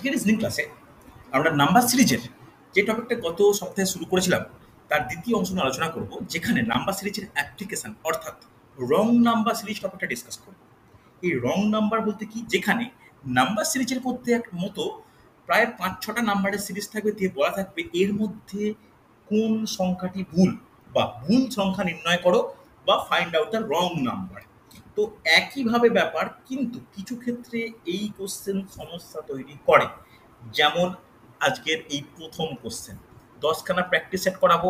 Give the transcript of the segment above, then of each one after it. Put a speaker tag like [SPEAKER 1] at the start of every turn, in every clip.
[SPEAKER 1] আজকের রিজনিং ক্লাসে আমরা নাম্বার সিরিজের যে টপিকটা গত সপ্তাহে শুরু করেছিলাম তার দ্বিতীয় অংশ নিয়ে আলোচনা করব, যেখানে নাম্বার সিরিজের অ্যাপ্লিকেশন অর্থাৎ রং নাম্বার সিরিজ টপিকটা ডিসকাস করব। এই রং নাম্বার বলতে কি, যেখানে নাম্বার সিরিজের মধ্যে এক মতো প্রায় ৫-৬টা নাম্বারের সিরিজ থাকবে, দিয়ে বলা থাকবে এর মধ্যে কোন সংখ্যাটি ভুল, বা ভুল সংখ্যা নির্ণয় করো বা find out the wrong number. তো একইভাবে ব্যাপার, কিন্তু কিছু ক্ষেত্রে এই কোশ্চেন সমস্যা তৈরি করে। যেমন আজকের এই প্রথম কোশ্চেন, 10খানা প্র্যাকটিস সেট করাবো।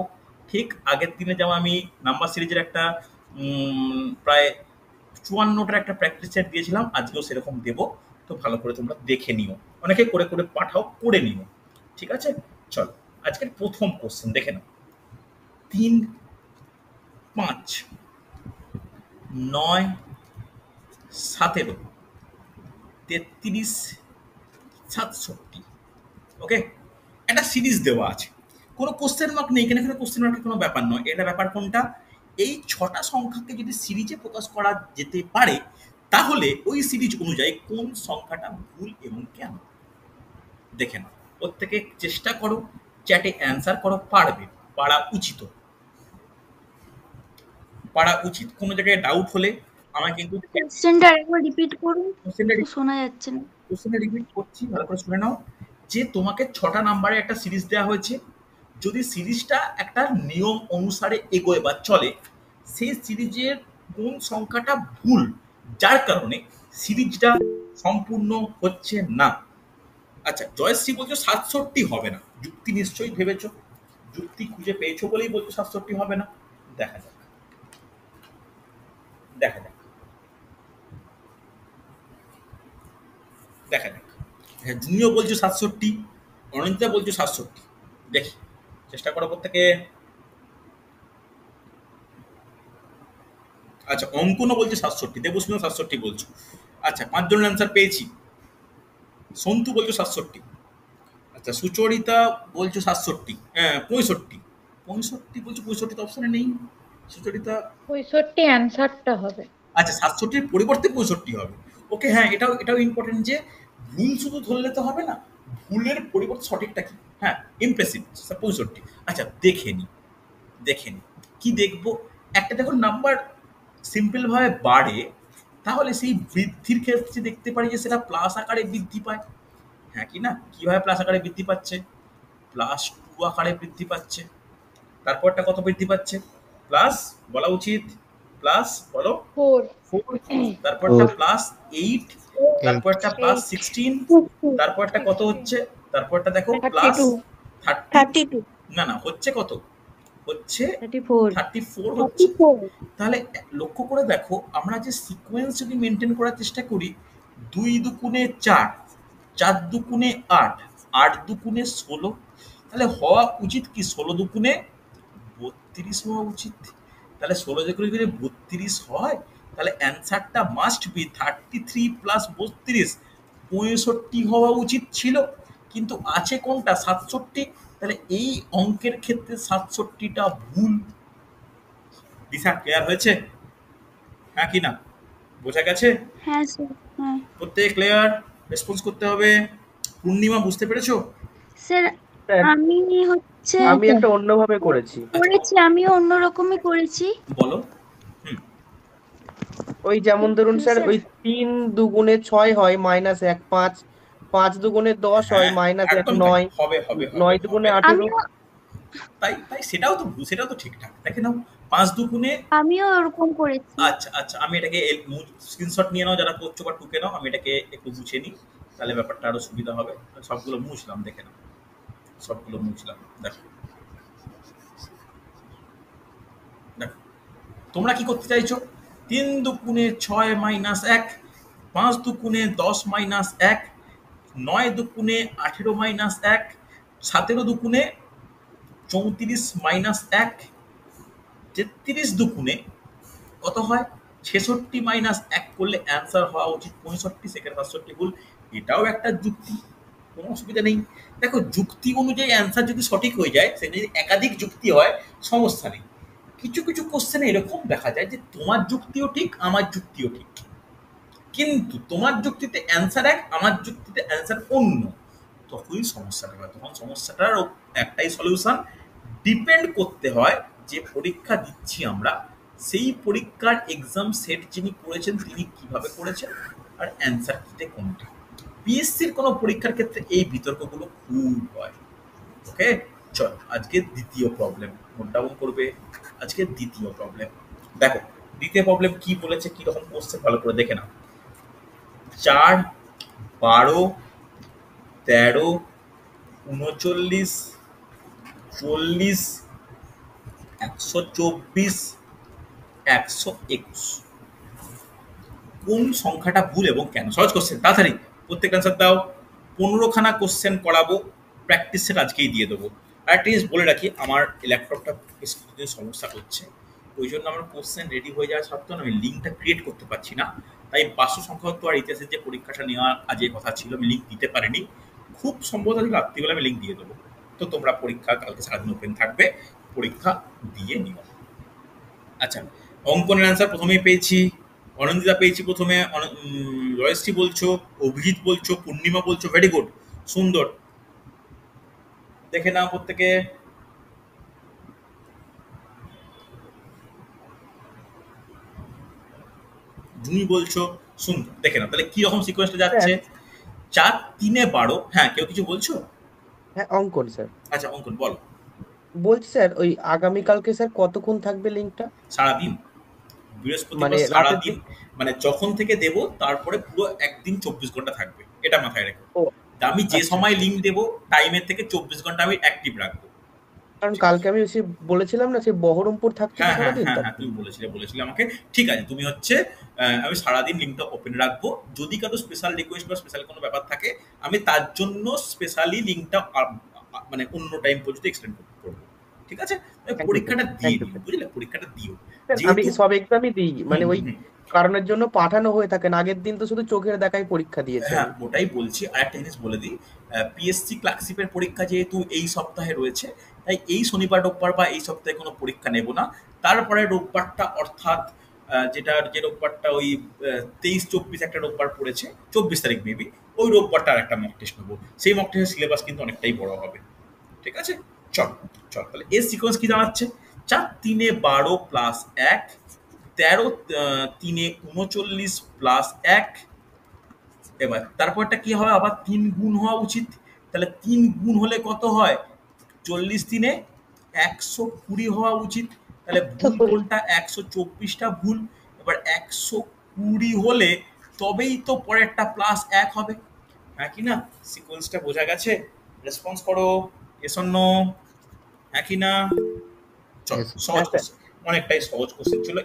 [SPEAKER 1] ঠিক আগের দিনে যেমন আমি নাম্বার সিরিজের একটা প্রায় ৫৪টার একটা প্র্যাকটিস সেট দিয়েছিলাম, আজকেও সেরকম দেবো। তো ভালো করে তোমরা দেখে নিও, অনেকে করে করে পাঠাও, করে নিও, ঠিক আছে? চলো আজকের প্রথম কোশ্চেন দেখে নাও। ৩, ৫, ৯, ১৭, ৩৩, ৬৭। ওকে, একটা সিরিজ দেওয়া আছে, কোনো কোশ্চেন মার্ক নেই, এখানে কোশ্চেন মার্কের কোনো ব্যাপার নয়। এটা ব্যাপার কোনটা, এই ৬টা সংখ্যাকে যদি সিরিজে প্রকাশ করা যেতে পারে, তাহলে ওই সিরিজ অনুযায়ী কোন সংখ্যাটা ভুল এবং কেন। দেখে নাও, প্রত্যেকে চেষ্টা করো, চ্যাটে অ্যান্সার করো, পারবে, পারা উচিত, পারা উচিত। কোনো জায়গায় ডাউট হলে আমায় কিন্তু
[SPEAKER 2] কোশ্চেনটা আরেকবার রিপিট করুন,
[SPEAKER 1] কোশ্চেনটা
[SPEAKER 2] শোনা যাচ্ছে না।
[SPEAKER 1] কোশ্চেনটা রিপিট করছি, ভালো করে শুনে নাও। যে তোমাকে ৬টা নাম্বারে একটা সিরিজ দেওয়া হয়েছে, যদি সিরিজটা একটা নিয়ম অনুসারে এগোয় বা চলে, সেই সিরিজের কোন সংখ্যাটা ভুল, যার কারণে সিরিজটা সম্পূর্ণ হচ্ছে না। আচ্ছা, জয়শ্রী বলছো ৬৭ হবে না, যুক্তি নিশ্চয়ই ভেবেছো, যুক্তি খুঁজে পেয়েছো বলেই বলছো ৬৭ হবে না। দেখা যাক, দেখা যাক, দেখা যাক। হ্যাঁ, জুনিও বলছো ৬৭, অনিন্দিতা বলছো ৬৭। দেখি, চেষ্টা করো প্রত্যেকে। আচ্ছা, অঙ্কনও বলছে ৬৭, দেবস্মিও ৬৭ বলছো। আচ্ছা, ৫ জনের অ্যান্সার পেয়েছি। সন্তু বলছো ৬৭। আচ্ছা, সুচরিতা বলছো ৬৭, হ্যাঁ ৬৫। ৬৫ বলছো, ৬৫ তো অপশনে নেই সুচরিতা।
[SPEAKER 3] 65 অ্যান্সারটা হবে।
[SPEAKER 1] আচ্ছা, ৬৭-এর পরিবর্তে ৬৫ হবে। ওকে, হ্যাঁ, এটাও ইম্পর্টেন্ট যে ভুল শুধু ধরলে তো হবে না, ভুলের পরিবর্তে সঠিকটা কি। হ্যাঁ, ইমপ্রেসিভ ৬৫। আচ্ছা, দেখে নি, দেখে নি, কি দেখবো, একটা দেখো নাম্বার সিম্পলভাবে বাড়ে, তাহলে সেই বৃদ্ধির ক্ষেত্রে দেখতে পারি যে সেটা প্লাস আকারে বৃদ্ধি পায়। হ্যাঁ কি না, কিভাবে প্লাস আকারে বৃদ্ধি পাচ্ছে, +2 আকারে বৃদ্ধি পাচ্ছে। তারপরটা কত বৃদ্ধি পাচ্ছে, প্লাস, বলা উচিত প্লাস, বলো
[SPEAKER 3] 4
[SPEAKER 1] 4, তারপরটা +8, তারপরটা +16, তারপরটা কত হচ্ছে, তারপরটা দেখো প্লাস 30,
[SPEAKER 2] 32,
[SPEAKER 1] না না হচ্ছে কত, হচ্ছে
[SPEAKER 2] 34,
[SPEAKER 1] 34 হচ্ছে। তাহলে লক্ষ্য করে দেখো, আমরা যে সিকোয়েন্স যদি মেনটেন করার চেষ্টা করি, 2 দুগুণে 4, 4 দুগুণে 8, 8 দুগুণে 16, তাহলে হওয়া উচিত কি 16 দুগুণে 32 হওয়া উচিত। তাহলে 16 দুগুণে যদি 32 হয়, তাহলে অ্যান্সারটা মাস্ট বি 33 প্লাস 32, 65 হওয়া উচিত ছিল, কিন্তু আছে কোনটা 67। তাহলে এই অঙ্কের ক্ষেত্রে 67টা ভুল। দিশা ক্লিয়ার হয়েছে, হ্যাঁ কি না, বোঝা গেছে?
[SPEAKER 2] হ্যাঁ স্যার, হ্যাঁ
[SPEAKER 1] প্রত্যেক ক্লিয়ার, রেসপন্স করতে হবে। পূর্ণিমা বুঝতে পেরেছো?
[SPEAKER 2] স্যার।
[SPEAKER 4] স্যার,
[SPEAKER 2] আমি হচ্ছে
[SPEAKER 4] আমি একটা অন্যভাবে করেছি।
[SPEAKER 2] করেছি, আমিও অন্যরকমই করেছি।
[SPEAKER 1] বলো।
[SPEAKER 4] ওই যেমন ধরুন স্যার,
[SPEAKER 2] স্যার,
[SPEAKER 4] ওই 3 দুগুণে 6 হয় -1, 5, 5 দুগুণে 10 হয়
[SPEAKER 1] হ্যাঁ,
[SPEAKER 4] -1,
[SPEAKER 1] একদম তাই।
[SPEAKER 4] 9,
[SPEAKER 1] হবে হবে হবে
[SPEAKER 4] 9 দুগুণে
[SPEAKER 1] হবে।
[SPEAKER 4] 18।
[SPEAKER 2] আমিও
[SPEAKER 1] তাই তাই সেটাও তো ঠিকঠাক। দেখে নাও, 5 দুগুণে,
[SPEAKER 2] আমিও ওরকম করেছি।
[SPEAKER 1] আচ্ছা আচ্ছা, আমি এটাকে স্ক্রিনশট নিয়ে নাও যারা করছো, বা টুকে নাও, আমি এটাকে একটু মুছে নিই, তাহলে ব্যাপারটা আরো সুবিধা হবে। সবগুলো মুছলাম, দেখে নাও, সবগুলো মুছলাম। দেখো দেখো, তোমরা কি করতে চাইছো, 3 দুগুণে 6 মাইনাস 1, 5 দুগুণে 10 মাইনাস 1, 9 দুগুণে 18 মাইনাস 1, 17 দুগুণে 34 মাইনাস 1, 33 দুগুণে কত হয় 66 মাইনাস 1 করলে অ্যান্সার হওয়া উচিত 65, সেকেন্ড 65 ভুল। এটাও একটা যুক্তি, কোনো অসুবিধা নেই। দেখো, যুক্তি অনুযায়ী অ্যান্সার যদি সঠিক হয়ে যায়, সেটা যদি একাধিক যুক্তি হয়, সমস্যা নেই। কিছু কিছু কোশ্চেনে এরকম দেখা যায় যে তোমার যুক্তিও ঠিক, আমার যুক্তিও ঠিক, কিন্তু তোমার যুক্তিতে অ্যান্সার এক, আমার যুক্তিতে অ্যান্সার অন্য। তখনই সমস্যাটা হয়। তখন সমস্যাটার একটাই সলিউশন, ডিপেন্ড করতে হয় যে পরীক্ষা দিচ্ছি আমরা, সেই পরীক্ষার এক্সাম সেট যিনি করেছেন তিনি কিভাবে করেছেন আর অ্যান্সার কিতে কোনটা। পিএসসির কোনো পরীক্ষার ক্ষেত্রে এই বিতর্কগুলো খুব হয়। ওকে, চল আজকে দ্বিতীয় প্রবলেম নোট ডাউন করবে। আজকে দ্বিতীয় প্রবলেম দেখো, দ্বিতীয় প্রবলেম কি বলেছে, কি রকম কোশ্চেন ভালো করে দেখে নাও। 4, 12, 13, 39, 40, 124, 121 কোন সংখ্যাটা ভুল এবং কেন? সহজ কোশ্চেন, তাড়াতাড়ি প্রত্যেক অ্যান্সার দাও। 15খানা কোশ্চেন করাবো, প্র্যাকটিস সেট আজকেই দিয়ে দেবো। আর একটা জিনিস বলে রাখি, আমার ল্যাপটপটা বেশ কিছুদিন সমস্যা করছে, ওই জন্য আমার কোশ্চেন রেডি হয়ে যাওয়া সত্ত্বেও আমি লিঙ্কটা ক্রিয়েট করতে পারছি না। তাই বাস্তু সংখ্যাত্ব আর ইতিহাসের যে পরীক্ষাটা নেওয়ার আজের কথা ছিল, আমি লিঙ্ক দিতে পারিনি। খুব সম্ভবত আজকে রাত্রিবেলা আমি লিঙ্ক দিয়ে দেবো। তো তোমরা পরীক্ষা কালকে সারাদিন ওপেন থাকবে, পরীক্ষা দিয়ে নিও। আচ্ছা, অঙ্কনের অ্যান্সার প্রথমেই পেয়েছি, অনন্দিতা পেয়েছি প্রথমে, জয়শ্রী বলছো, অভিজিৎ বলছো, পূর্ণিমা বলছো, ভেরি গুড, সুন্দর। দেখে নাও প্রত্যেকে। তুমি বলছো, সুন্দর, দেখে নাও তাহলে কি রকম সিকোয়েন্সটা যাচ্ছে। 4, 3, 12, হ্যাঁ কেউ কিছু বলছো?
[SPEAKER 4] হ্যাঁ, অঙ্কন স্যার।
[SPEAKER 1] আচ্ছা অঙ্কন বলো।
[SPEAKER 4] বলছি স্যার, ওই আগামীকালকে স্যার কতক্ষণ থাকবে লিঙ্কটা?
[SPEAKER 1] সারাদিন, বৃহস্পতিবার
[SPEAKER 4] মানে রাতের
[SPEAKER 1] সারাদিন,
[SPEAKER 4] দিন?
[SPEAKER 1] মানে যখন থেকে দেবো তারপরে পুরো একদিন 24 ঘন্টা থাকবে, এটা মাথায় রেখো।
[SPEAKER 4] ও
[SPEAKER 1] আমি যে
[SPEAKER 4] আচ্ছা,
[SPEAKER 1] সময় লিঙ্ক দেবো টাইমের থেকে 24 ঘন্টা আমি অ্যাক্টিভ রাখবো।
[SPEAKER 4] কারণ
[SPEAKER 1] ঠিক আছে,
[SPEAKER 4] কালকে আমি সে বলেছিলাম না, সে বহরমপুর থাকছি তো
[SPEAKER 1] হ্যাঁ হ্যাঁ
[SPEAKER 4] সারাদিন,
[SPEAKER 1] হ্যাঁ
[SPEAKER 4] তার
[SPEAKER 1] হ্যাঁ, তুমি
[SPEAKER 4] জন্য।
[SPEAKER 1] বলেছিলে আমাকে। ঠিক আছে, তুমি হচ্ছে আমি সারাদিন লিঙ্কটা ওপেন রাখবো। যদি কারো স্পেশাল রিকোয়েস্ট বা স্পেশাল কোনো ব্যাপার থাকে, আমি তার জন্য স্পেশালি লিঙ্কটা মানে অন্য টাইম পর্যন্ত এক্সটেন্ড করবো। ঠিক আছে,
[SPEAKER 4] থ্যাংক ইউ স্যার,
[SPEAKER 1] পরীক্ষাটা দিয়ে
[SPEAKER 4] থ্যাংক ইউ
[SPEAKER 1] দিও,
[SPEAKER 4] স্যার।
[SPEAKER 1] বুঝলে, পরীক্ষাটা দিও
[SPEAKER 4] স্যার আমি
[SPEAKER 1] যেহেতু।
[SPEAKER 4] সব এক্সামই দিই,
[SPEAKER 1] হুম
[SPEAKER 4] মানে ওই
[SPEAKER 1] হুম হুম,
[SPEAKER 4] কারণের জন্য পাঠানো হয়ে থাকে না, আগের দিন তো শুধু চোখের দেখায় পরীক্ষা দিয়েছি
[SPEAKER 1] হ্যাঁ
[SPEAKER 4] আমি।
[SPEAKER 1] ওটাই বলছি। আর একটা জিনিস বলে দিই, পিএসসি ক্লার্কশিপের পরীক্ষা যেহেতু এই সপ্তাহে রয়েছে, তাই এই শনিবার রোববার বা এই সপ্তাহে কোনো পরীক্ষা নেব না। তারপরে রোববারটা, অর্থাৎ যে রোববারটা ওই 23-24 একটা রোববার পড়েছে, 24 তারিখ মেবি, ওই রোববারটা আর একটা মক টেস্ট নেবো। সেই মক টেস্টের সিলেবাস কিন্তু অনেকটাই বড় হবে। ঠিক আছে, চল চল তাহলে এর সিকোয়েন্স কি দাঁড়াচ্ছে। 4, 3, 12 প্লাস 1, 13, 3, 39 প্লাস 1। এবার তারপরটা কি হয়, আবার 3 গুণ হওয়া উচিত। তাহলে 3 গুণ হলে কত হয়? 40, 3, 120 হওয়া উচিত। তাহলে ভুল
[SPEAKER 3] 120।
[SPEAKER 1] কোনটা? 124টা ভুল। এবার 120 হলে তবেই তো পরেরটা +1 হবে, হ্যাঁ কি না? সিকোয়েন্সটা বোঝা গেছে? রেসপন্স করো, এস অর নো, হ্যাঁ কি না? চল,
[SPEAKER 4] Yes,
[SPEAKER 1] সহজ
[SPEAKER 4] হ্যাঁ স্যার।
[SPEAKER 1] কোশ্চেন, অনেকটাই সহজ কোশ্চেন ছিল।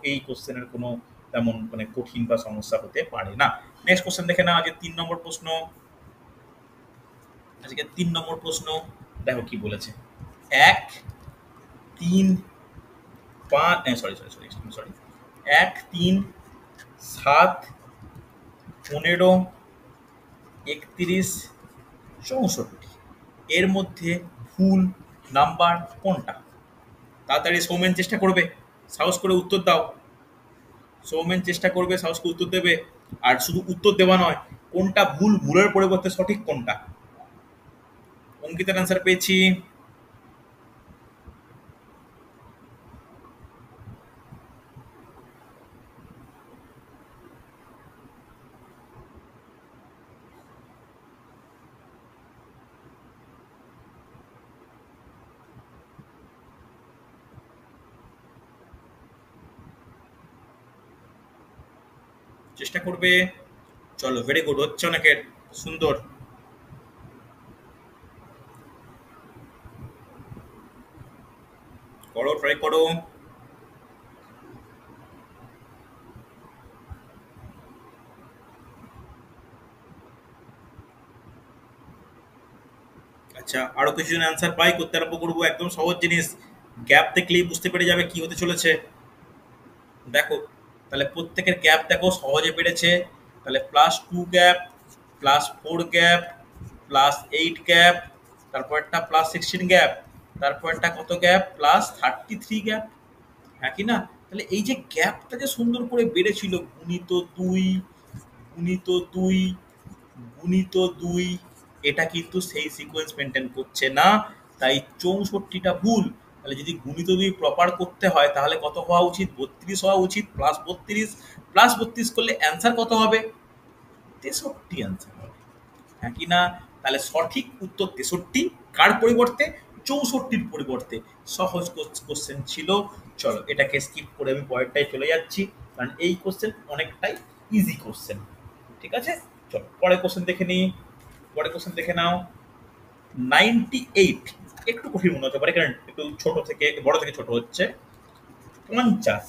[SPEAKER 1] এই কোশ্চেনের কোনো তেমন মানে কঠিন বা সমস্যা হতে পারে না। নেক্সট কোশ্চেন দেখে না, আজকে 3 নম্বর প্রশ্ন। আজকে 3 নম্বর প্রশ্ন দেখো কি বলেছে। 1, 3, 5, সরি সরি সরি সরি, 1, 3, 7, 15, 31, 64 এর মধ্যে ফুল নাম্বার কোনটা? তাড়াতাড়ি সৌমেন চেষ্টা করবে, সাহস করে উত্তর দাও। সৌমেন চেষ্টা করবে, সাহস করে উত্তর দেবে। আর শুধু উত্তর দেওয়া নয়, কোনটা ভুল, ভুলের পরিবর্তে সঠিক কোনটা। অঙ্কিতার অ্যান্সার পেয়েছি। চেষ্টা করবে, চলো, ভেরি গুড, হচ্ছে অনেকের, সুন্দর। করো, ট্রাই করো। আচ্ছা, আরো কিছুজন অ্যান্সার পাই করতে আরম্ভ করবো। একদম সহজ জিনিস, গ্যাপ দেখলেই বুঝতে পেরে যাবে কি হতে চলেছে। দেখো, তাহলে প্রত্যেকের গ্যাপ দেখো, সহজে পেরেছে। তাহলে +2 গ্যাপ, +4 গ্যাপ, +8 গ্যাপ, তারপরটা +16 গ্যাপ, তারপরটা কত গ্যাপ? +33 গ্যাপ, হ্যাঁ কি না? তাহলে এই যে গ্যাপটা যে সুন্দর করে বেড়েছিল, গুণিত 2, গুণিত 2, গুণিত 2, এটা কিন্তু সেই সিকোয়েন্স মেনটেন করছে না, তাই 64টা ভুল। তাহলে যদি গুণিত দুই প্রপার করতে হয় তাহলে কত হওয়া উচিত? 32 হওয়া উচিত, প্লাস 32 করলে অ্যান্সার কত হবে? 63 অ্যান্সার হবে, হ্যাঁ কি না? তাহলে সঠিক উত্তর 63, কার পরিবর্তে? 64র পরিবর্তে। সহজ কোশ্চেন ছিল। চলো এটাকে স্কিপ করে আমি পরেরটায় চলে যাচ্ছি, কারণ এই কোশ্চেন অনেকটাই ইজি কোশ্চেন। ঠিক আছে, চলো পরের কোশ্চেন দেখে নিই। পরের কোশ্চেন দেখে নাও। 98 একটু কঠিন মনে হতে পারে, কারণ একটু ছোট থেকে বড় থেকে ছোট হচ্ছে। 50,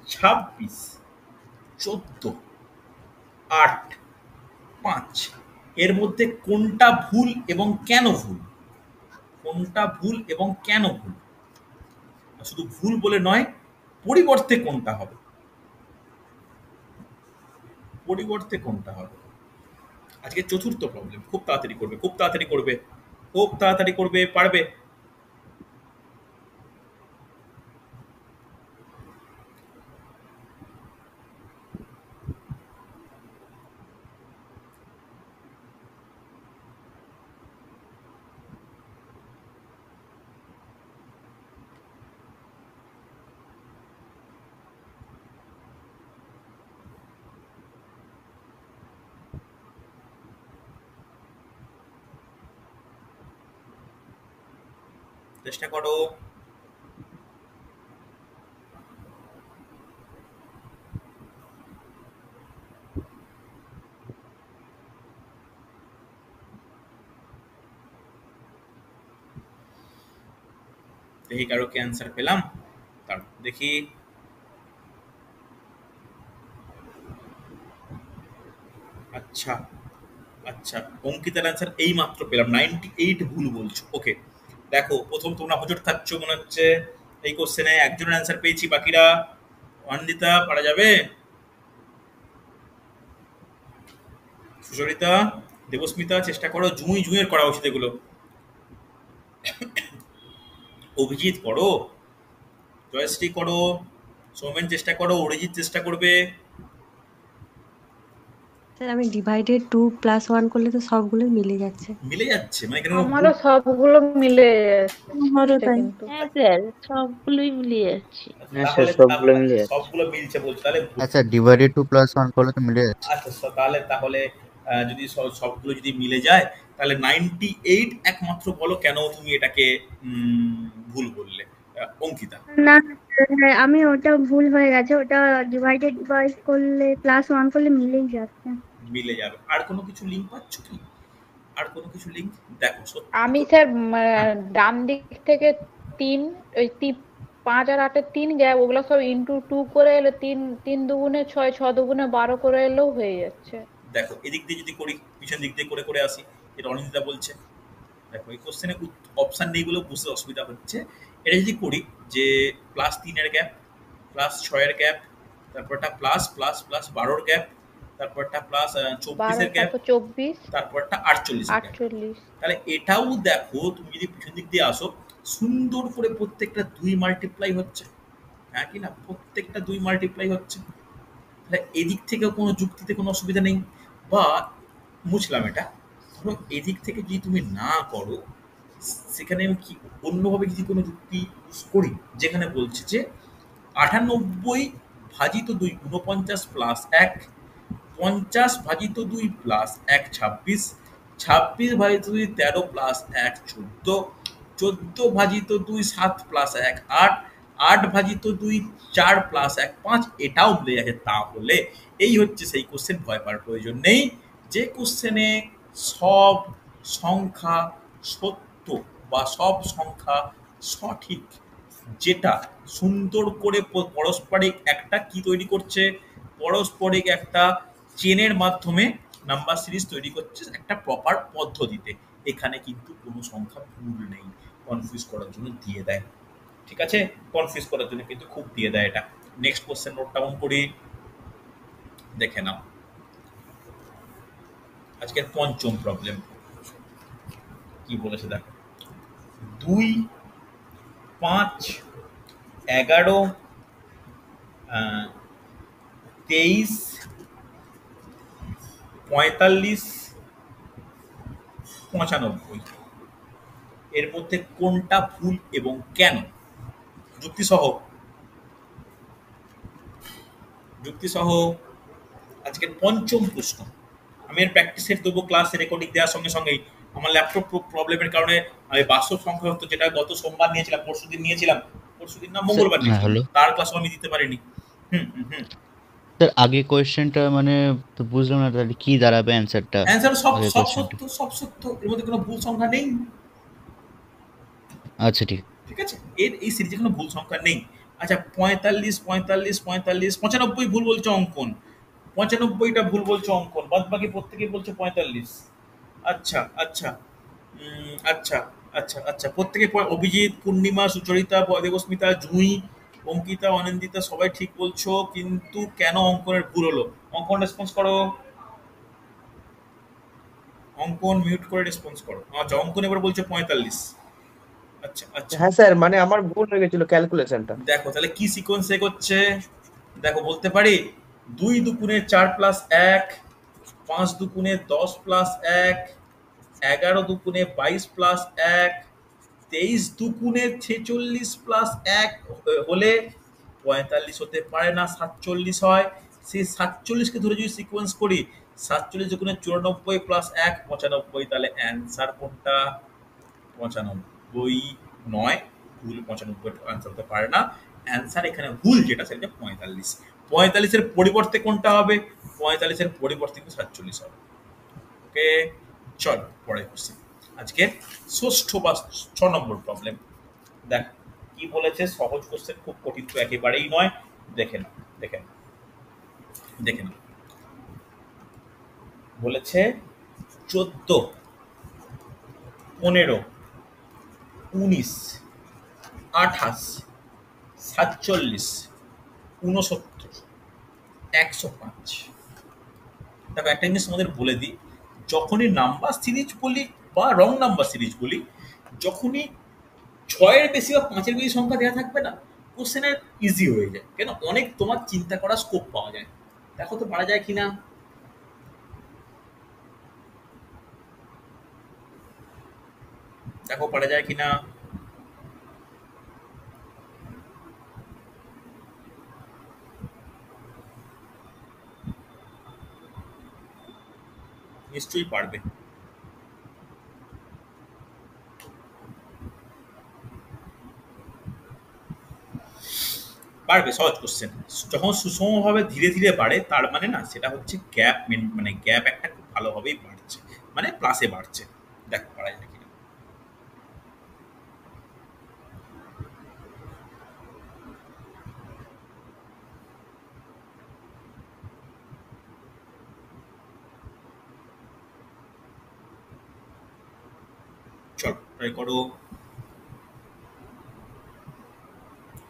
[SPEAKER 1] 26, 14, 8, 5 এর মধ্যে কোনটা ভুল এবং কেন ভুল? কোনটা ভুল এবং কেন ভুল? শুধু ভুল বলে নয়, পরিবর্তে কোনটা হবে? পরিবর্তে কোনটা হবে? আজকে চতুর্থ প্রবলেম। খুব তাড়াতাড়ি করবে, খুব তাড়াতাড়ি করবে, খুব তাড়াতাড়ি করবে, পারবে। চেষ্টা করো। দেখি কারো কি অ্যান্সার পেলাম। তারপর দেখি। আচ্ছা আচ্ছা, অঙ্কিতার অ্যান্সার এই মাত্র পেলাম, 98 ভুল বলছো। ওকে, দেখো প্রথম তোমরা হোঁচট খাচ্ছ মনে হচ্ছে। এই কোশ্চেনে একজনের অ্যান্সার পেয়েছি, বাকিরা? অন্দিতা পারা যাবে? সুচরিতা, দেবস্মিতা চেষ্টা করো। জুঁইয়ের করা উচিত এগুলো। অভিজিৎ করো, জয়শ্রী করো, সৌমেন চেষ্টা করো, অরিজিৎ চেষ্টা করবে।
[SPEAKER 5] স্যার আমি ডিভাইডেড 2 + 1 করলে তো সবগুলোই মিলে যাচ্ছে।
[SPEAKER 1] মিলে যাচ্ছে মানে এখানে
[SPEAKER 3] আমারও সবগুলো মিলে
[SPEAKER 2] আমারও
[SPEAKER 3] যাচ্ছে
[SPEAKER 2] তাই।
[SPEAKER 3] কিন্তু।
[SPEAKER 6] হ্যাঁ স্যার, সবগুলোই মিলিয়ে যাচ্ছে।
[SPEAKER 7] হ্যাঁ স্যার, সবগুলো মিলে যাচ্ছে।
[SPEAKER 1] সবগুলো মিলছে বলছো তাহলে ভুল।
[SPEAKER 7] আচ্ছা, ডিভাইডেড 2 + 1 করলে তো মিলে যাচ্ছে।
[SPEAKER 1] আচ্ছা তাহলে তাহলে যদি সবগুলো যদি মিলে যায় তাহলে 98 একমাত্র বলো কেন তুমি এটাকে ভুল বললে, অঙ্কিতা?
[SPEAKER 2] না স্যার, আমি ওটা ভুল হয়ে গেছে, ওটা ডিভাইডেড বাই করলে +1 করলে মিলেই যাচ্ছে।
[SPEAKER 1] মিলে যাবে। আর কোনো কিছু লিঙ্ক পাচ্ছ কি? আর কোনো কিছু লিঙ্ক? দেখো
[SPEAKER 3] আমি স্যার ডান দিক থেকে 3, ওই 5 আর 8 এর 3 গ্যাপ, ওগুলো সব *2 করে এলে 3 দুগুণে 6, 6 দুগুণে 12 করে এলেও হয়ে যাচ্ছে।
[SPEAKER 1] দেখো এদিক দিয়ে যদি করি, পিছন দিক দিয়ে করে করে আসি, এটা অনিন্দিতা বলছে। দেখো এই কোশ্চেনে অপশান নেই বলেও বুঝতে অসুবিধা হচ্ছে। এটা যদি করি যে +3 গ্যাপ, +6 গ্যাপ, তারপরটা প্লাস প্লাস প্লাস 12 গ্যাপ, তারপরটা +24 গ্যাপ,
[SPEAKER 3] 24,
[SPEAKER 1] তারপরটা 48 গ্যাপ।
[SPEAKER 3] 48।
[SPEAKER 1] তাহলে এটাও দেখো, তুমি যদি পিছন দিক দিয়ে আসো, সুন্দর করে প্রত্যেকটা 2 মাল্টিপ্লাই হচ্ছে, হ্যাঁ কি না? প্রত্যেকটা 2 মাল্টিপ্লাই হচ্ছে। তাহলে এদিক থেকেও কোনো যুক্তিতে কোনো অসুবিধা নেই। বা মুছলাম এটা, ধরো এদিক থেকে যদি তুমি না করো, সেখানে আমি কি অন্যভাবে যদি কোনো যুক্তি ইউজ করি, যেখানে বলছে যে 98 ভাজিত 2 49 প্লাস 1, 50 ভাজিত 2 প্লাস 1 26, 26 ভাজিত 2 13 প্লাস 1 14, 14 ভাজিত 2 7 প্লাস 1 8, 8 ভাজিত 2 4 প্লাস 1 5। এটাও মিলে যাচ্ছে। তাহলে এই হচ্ছে সেই কোশ্চেন, ভয় পাওয়ার প্রয়োজন নেই, যে কোশ্চেনে সব সংখ্যা সত্য বা সব সংখ্যা সঠিক, যেটা সুন্দর করে পারস্পরিক একটা কি তৈরি করছে, পারস্পরিক একটা চেনের মাধ্যমে নাম্বার সিরিজ তৈরি করছে একটা প্রপার পদ্ধতিতে। এখানে কিন্তু কোনো সংখ্যা ভুল নেই, কনফিউজ করার জন্য দিয়ে দেয়। ঠিক আছে, কনফিউজ করার জন্য কিন্তু খুব দিয়ে দেয় এটা। নেক্সট কোশ্চেন নোট ডাউন করি, দেখে নাও। আজকের পঞ্চম প্রবলেম কি বলেছে দেখো। 2, 5, 11, 23, 45, 95। এর মধ্যে কোনটা ভুল এবং কেন? যুক্তিসহ যুক্তিসহ আজকের পঞ্চম প্রশ্ন। আমি এর প্র্যাকটিস সেট দেবো ক্লাসে রেকর্ডিং দেওয়ার সঙ্গে সঙ্গেই। আমার ল্যাপটপ প্রবলেমের কারণে আমি বাস্তব সংখ্যা হতো, যেটা গত সোমবার নিয়েছিলাম, পরশুদিন নিয়েছিলাম, পরশুদিন না মঙ্গলবার
[SPEAKER 7] হ্যাঁ
[SPEAKER 1] নিয়েছিলাম,
[SPEAKER 7] হ্যালো
[SPEAKER 1] তার ক্লাসও আমি দিতে পারিনি। হুম হুম হুম
[SPEAKER 7] স্যার, আগে কোয়েশ্চেনটা মানে তো বুঝলাম না, তাহলে কি দাঁড়াবে অ্যান্সারটা?
[SPEAKER 1] অ্যান্সার সব
[SPEAKER 7] আগের
[SPEAKER 1] সব
[SPEAKER 7] কোয়েশ্চেনটা।
[SPEAKER 1] সত্য, সব সত্য, এর মধ্যে কোনো ভুল সংখ্যা নেই।
[SPEAKER 7] আচ্ছা ঠিক।
[SPEAKER 1] ঠিক আছে, এর এই সিরিজে কোনো ভুল সংখ্যা নেই। আচ্ছা, 45 45 45 95 ভুল বলছে অঙ্কন, 95টা ভুল বলছে অঙ্কন, বাদ বাকি প্রত্যেকেই বলছে 45। আচ্ছা আচ্ছা আচ্ছা আচ্ছা আচ্ছা, প্রত্যেকে অভিজিৎ, পূর্ণিমা, সুচরিতা, দেবস্মিতা, জুঁই, অঙ্কিতা, অনিন্দিতা সবাই ঠিক বলছো, কিন্তু কেন অঙ্কনের ভুল হলো? অঙ্কন রেসপন্স করো, অঙ্কন মিউট করে রেসপন্স করো। আচ্ছা, অঙ্কন এবার বলছে 45। আচ্ছা আচ্ছা,
[SPEAKER 4] হ্যাঁ স্যার, মানে আমার ভুল হয়ে গেছিল ক্যালকুলেশনটা।
[SPEAKER 1] দেখো তাহলে কি সিকোয়েন্স এগোচ্ছে, দেখো বলতে পারি 2 দুগুণে 4 প্লাস 1, 5 দুগুণে 10 প্লাস 1, 11 দুগুণে 22 প্লাস 1, 23 দুগুণে 46 প্লাস 1 হলে 45 হতে পারে না, 47 হয়। সেই 47কে ধরে যদি সিকোয়েন্স করি, 47 দুগুণে 94 প্লাস 1 95, তাহলে অ্যান্সার কোনটা? 95 নয়, ভুল। 95 অ্যান্সার হতে পারে না। অ্যান্সার এখানে ভুল যেটা, সেটা 45। 45-এর পরিবর্তে কোনটা হবে? 45-এর পরিবর্তে কিন্তু 47 হবে। ওকে, চলো পরের কোশ্চেন। আজকে ষষ্ঠ বা 6 নম্বর প্রবলেম। দেখ কি বলেছে, সহজ কোশ্চেন, খুব কঠিন তো একেবারেই নয়। দেখে নাও দেখে নাও দেখে নাও। বলেছে 14, 15, 19, 28, 47, 69, 105। দেখো একটা জিনিস তোমাদের বলে দিই, যখনই নাম্বার সিরিজ বলি বা রং নাম্বার সিরিজ বলি, যখনই 6-এর বেশি বা 5-এর বেশি সংখ্যা দেওয়া থাকবে না, কোশ্চেনের ইজি হয়ে যায়, কেন অনেক তোমার চিন্তা করার স্কোপ পাওয়া যায়। দেখো তো পারা যায় কিনা। দেখো পারা যায় কিনা। নিশ্চয়ই পারবে। পারবে, সহজ কোশ্চেন। যখন সুষমভাবে ধীরে ধীরে বাড়ে, তার মানে না সেটা হচ্ছে গ্যাপ, মানে গ্যাপ একটা খুব ভালোভাবেই বাড়ছে, মানে প্লাসে বাড়ছে। দেখো পারা যায় কিনা। চলো ট্রাই করো।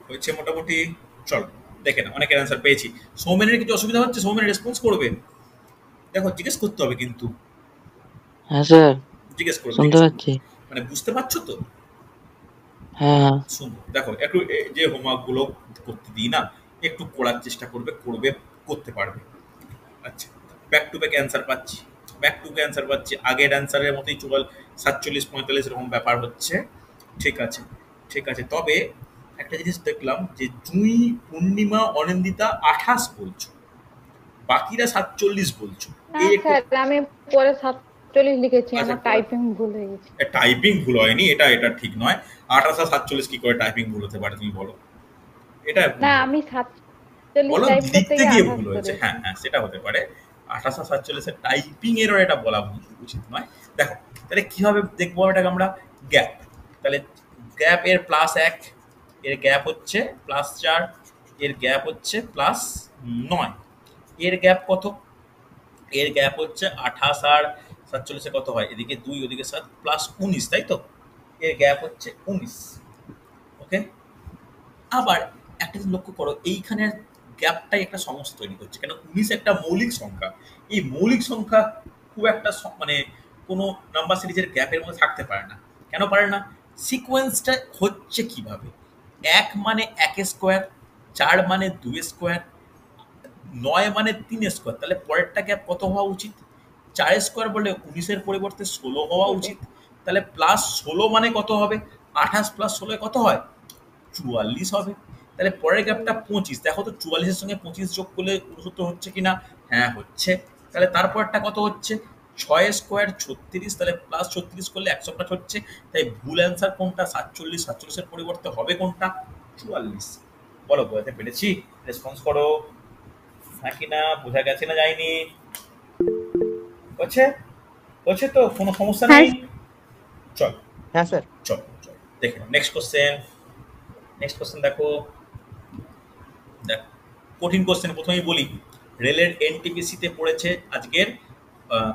[SPEAKER 1] হয়েছে মোটামুটি। চলো দেখে না, অনেকের অ্যান্সার পেয়েছি। সৌমেনের কিছু অসুবিধা হচ্ছে? সৌমেন রেসপন্স করবে, দেখো জিজ্ঞেস করতে হবে কিন্তু,
[SPEAKER 6] হ্যাঁ স্যার,
[SPEAKER 1] জিজ্ঞেস করবে,
[SPEAKER 6] শুনতে পাচ্ছি।
[SPEAKER 1] মানে বুঝতে পারছো তো?
[SPEAKER 6] হ্যাঁ হ্যাঁ।
[SPEAKER 1] শুনো, দেখো একটু যে হোমওয়ার্ক গুলো করতে দিই না, একটু করার চেষ্টা করবে, করতে পারবে। আচ্ছা, ব্যাক টু ব্যাক অ্যান্সার পাচ্ছি, ব্যাক টু ব্যাক অ্যান্সার পাচ্ছি, আগের অ্যান্সারের মতোই 47 45 এরকম ব্যাপার হচ্ছে। ঠিক আছে ঠিক আছে, তবে একটা জিনিস দেখলাম যে জুঁই, পূর্ণিমা, অনিন্দিতা 28 বলছো, বাকিরা 47 বলছো।
[SPEAKER 3] না
[SPEAKER 1] এই একটু,
[SPEAKER 3] স্যার, আমি পরে 47 লিখেছি,
[SPEAKER 1] আচ্ছা,
[SPEAKER 3] আমার টাইপিং ভুল হয়ে গেছে।
[SPEAKER 1] টাইপিং ভুল হয়নি, এটা এটা ঠিক নয়। 28 আর 47 কি করে টাইপিং ভুল হতে পারে তুমি বলো? এটা
[SPEAKER 3] না, আমি 47
[SPEAKER 1] বলো
[SPEAKER 3] টাইপ করতে
[SPEAKER 1] লিখতে
[SPEAKER 3] গিয়ে
[SPEAKER 1] গিয়ে
[SPEAKER 3] 28
[SPEAKER 1] ভুল হয়েছে।
[SPEAKER 3] করেছি।
[SPEAKER 1] হ্যাঁ হ্যাঁ, সেটা হতে পারে। 28 আর 47-এর টাইপিং এরর, এটা বলা উচিত নয়। দেখো তাহলে কিভাবে দেখবো এটাকে আমরা? গ্যাপ, তাহলে গ্যাপ এর +1, এর গ্যাপ হচ্ছে +4, এর গ্যাপ হচ্ছে +9। এর গ্যাপ কত? এর গ্যাপ হচ্ছে 28 আর 47-এ কত হয়? এদিকে 2, ওদিকে 7, +19, তাই তো? এর গ্যাপ হচ্ছে 19। ওকে, আবার একটা জিনিস লক্ষ্য করো, এইখানের গ্যাপটাই একটা সমস্যা তৈরি করছে। কেন? 19 একটা মৌলিক সংখ্যা। এই মৌলিক সংখ্যা খুব একটা মানে কোনো নাম্বার সিরিজের গ্যাপের মধ্যে থাকতে পারে না। কেন পারে না? সিকোয়েন্সটা হচ্ছে কিভাবে, 1 মানে 1 স্কোয়ার, 4 মানে 2 স্কোয়ার, 9 মানে 3 স্কোয়ার, তাহলে পরেরটা গ্যাপ কত হওয়া উচিত? 4 স্কোয়ার বললে 19-এর পরিবর্তে 16 হওয়া উচিত। তাহলে প্লাস 16 মানে কত হবে? 28 প্লাস 16 কত হয়? 44 হবে। তাহলে পরের গ্যাপটা 25। দেখো তো 44-এর সঙ্গে 25 যোগ করলে 69 হচ্ছে কিনা? হ্যাঁ হচ্ছে। তাহলে তারপরটা কত হচ্ছে? 6 স্কোয়ার 36, তাহলে প্লাস 36 করলে 105 হচ্ছে। তাই ভুল অ্যান্সার কোনটা? 47। 47-এর পরিবর্তে হবে কোনটা? 44। বলো বোঝাতে পেরেছি? রেসপন্স করো। হ্যাঁ কি না? বোঝা গেছে না যায়নি? হচ্ছে? হচ্ছে তো? কোনো সমস্যা
[SPEAKER 2] হ্যাঁ
[SPEAKER 1] নেই? চল
[SPEAKER 4] হ্যাঁ স্যার।
[SPEAKER 1] চল চল দেখে নেক্সট কোশ্চেন। নেক্সট কোশ্চেন দেখো। দেখ কঠিন কোশ্চেন প্রথমেই বলি। রেলের এনটিপিসিতে পড়েছে আজকের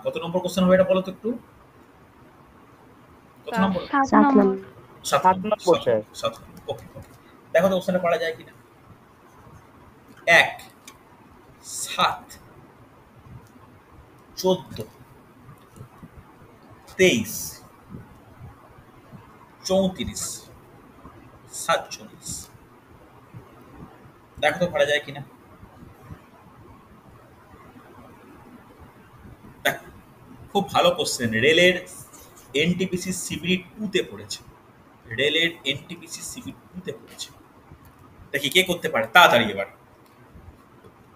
[SPEAKER 1] কত নম্বর কোশ্চেন হবে এটা বলো তো একটু? কত নম্বর?
[SPEAKER 2] 7
[SPEAKER 5] 7
[SPEAKER 2] নম্বর।
[SPEAKER 5] নম্বর।
[SPEAKER 1] 7
[SPEAKER 4] 7
[SPEAKER 1] নম্বর।
[SPEAKER 4] নম্বর স্যার।
[SPEAKER 1] 7 নম্বর। ওকে ওকে দেখো তো কোশ্চেনটা পড়া যায় কিনা। 1 7 14 23 34 47 দেখো তো পড়া যায় কিনা। দেখো খুব ভালো কোশ্চেন। রেলের এনটিপিসি সিবিডি 2-তে পড়েছে। রেলের এনটিপিসি সিবিডি 2-তে পড়েছে। দেখি কে করতে পারে তাড়াতাড়ি এবার।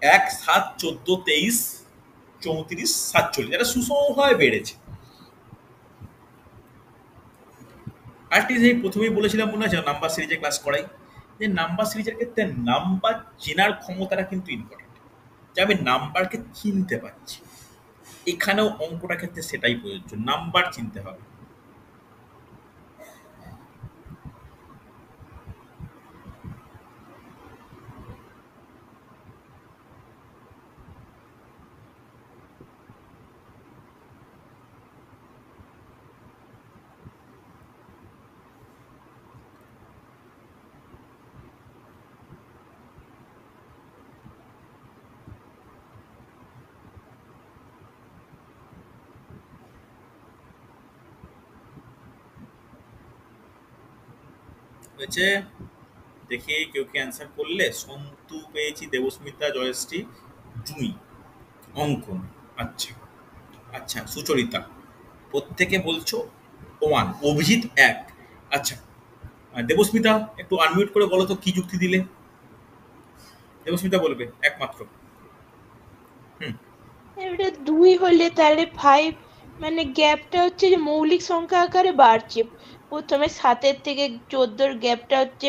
[SPEAKER 1] 1 7 14 23 34 47 এটা সুষমভাবে বেড়েছে। আরেকটি যে প্রথমেই বলেছিলাম মনে আছে নাম্বার সিরিজে ক্লাস করাই, যে নাম্বার সিরিজের ক্ষেত্রে নাম্বার চেনার ক্ষমতাটা কিন্তু ইম্পর্টেন্ট, যে আমি নাম্বারকে চিনতে পারছি। এখানেও অঙ্কটার ক্ষেত্রে সেটাই প্রযোজ্য, নাম্বার চিনতে হবে। হয়েছে? দেখি কেউ কি অ্যান্সার করলে। সন্তু পেয়েছি, দেবস্মিতা, জয়শ্রী, জুই, অঙ্কন। আচ্ছা আচ্ছা সুচরিতা প্রত্যেকে বলছো 1, অভিজিৎ 1। আচ্ছা দেবস্মিতা একটু আনমিউট করে বলো তো কি যুক্তি দিলে। দেবস্মিতা বলবে একমাত্র। হুম
[SPEAKER 8] এটা 2 হলে তাহলে 5, মানে গ্যাপটা হচ্ছে যে মৌলিক সংখ্যা আকারে বাড়ছে। প্রথমে 7-এর থেকে 14-র গ্যাপটা হচ্ছে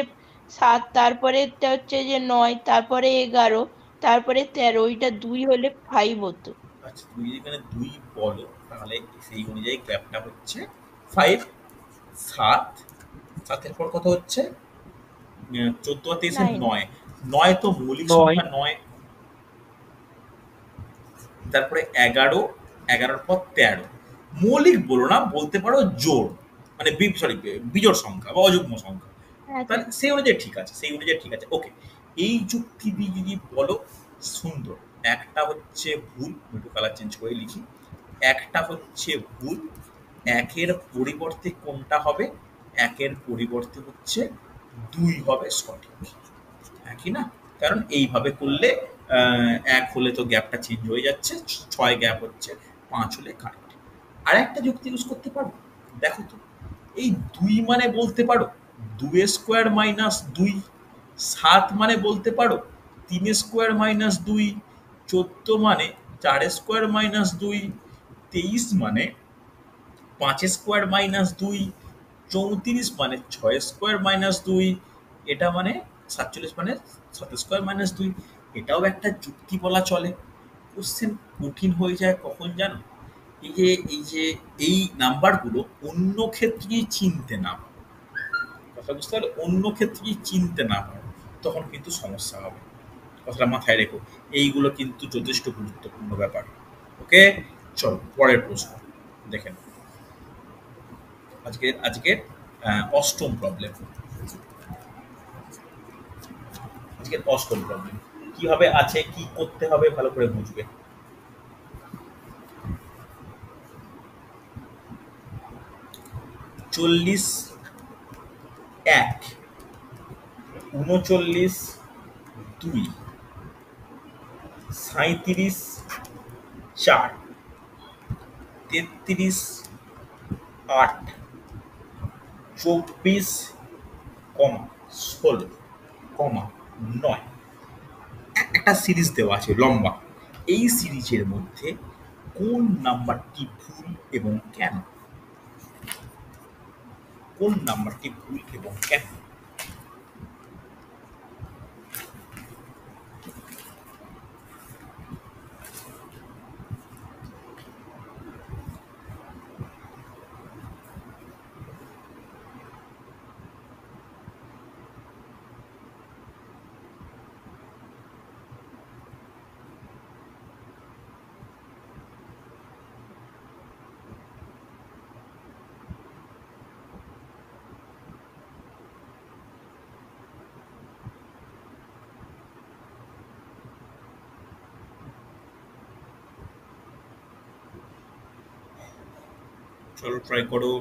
[SPEAKER 8] 7, তারপরে এটা হচ্ছে যে 9, তারপরে 11, তারপরে 13। ওইটা 2 হলে 5 হতো।
[SPEAKER 1] আচ্ছা তুমি যদি এখানে 2 বলো তাহলে সেই অনুযায়ী গ্যাপটা হচ্ছে 5। 7 7-এর পর কত হচ্ছে? 14 আর 23
[SPEAKER 8] 9।
[SPEAKER 1] 9। 9 তো মৌলিক
[SPEAKER 4] 9
[SPEAKER 1] সংখ্যা 9। তারপরে 11, 11-র পর 13। মৌলিক বলো না, বলতে পারো জোড়, মানে সরি বিজোড় সংখ্যা বা অযুগ্ম সংখ্যা।
[SPEAKER 8] আচ্ছা,
[SPEAKER 1] তাহলে সেই অনুযায়ী ঠিক আছে, সেই অনুযায়ী ঠিক আছে। ওকে এই যুক্তি দিয়ে যদি বলো সুন্দর। একটা হচ্ছে ভুল, একটু কালার চেঞ্জ করে লিখি। একটা হচ্ছে ভুল, 1-এর পরিবর্তে কোনটা হবে? 1-এর পরিবর্তে হচ্ছে 2 হবে সঠিক। একই না? কারণ এইভাবে করলে 1 হলে তো গ্যাপটা চেঞ্জ হয়ে যাচ্ছে, 6 গ্যাপ হচ্ছে, 5 হলে কারেক্ট। আর একটা যুক্তি ইউজ করতে পারো। দেখো তো এই 2 মানে বলতে পারো 2 স্কোয়ার মাইনাস 2। 7 মানে বলতে পারো 3 স্কোয়ার মাইনাস 2। 14 মানে 4 স্কোয়ার মাইনাস 2। 23 মানে 5 স্কোয়ার মাইনাস 2। 34 মানে 6 স্কোয়ার মাইনাস 2। এটা মানে 47 মানে 7 স্কোয়ার মাইনাস 2। এটাও একটা যুক্তি বলা চলে। কোশ্চেন কঠিন হয়ে যায় কখন জানো? এই যে এই নাম্বারগুলো অন্য ক্ষেত্রেই চিনতে না পারো। কথা বুঝতে পারলে? অন্য ক্ষেত্রেই চিনতে না পারো তখন কিন্তু সমস্যা হবে। কথাটা মাথায় রেখো, এইগুলো কিন্তু যথেষ্ট গুরুত্বপূর্ণ ব্যাপার। ওকে চলো পরের প্রশ্ন দেখেন। আজকের অষ্টম প্রবলেম। আজকের অষ্টম প্রবলেম কিভাবে আছে, কি করতে হবে ভালো করে বুঝবে। 40 1, 39 2, 37 4, 33, 8, 24, 16, 9 একটা সিরিজ দেওয়া আছে লম্বা। এই সিরিজের মধ্যে কোন নাম্বারটি ভুল এবং কেন? কোন নাম্বারটি ভুল এবং কেন? চলো ট্রাই করো।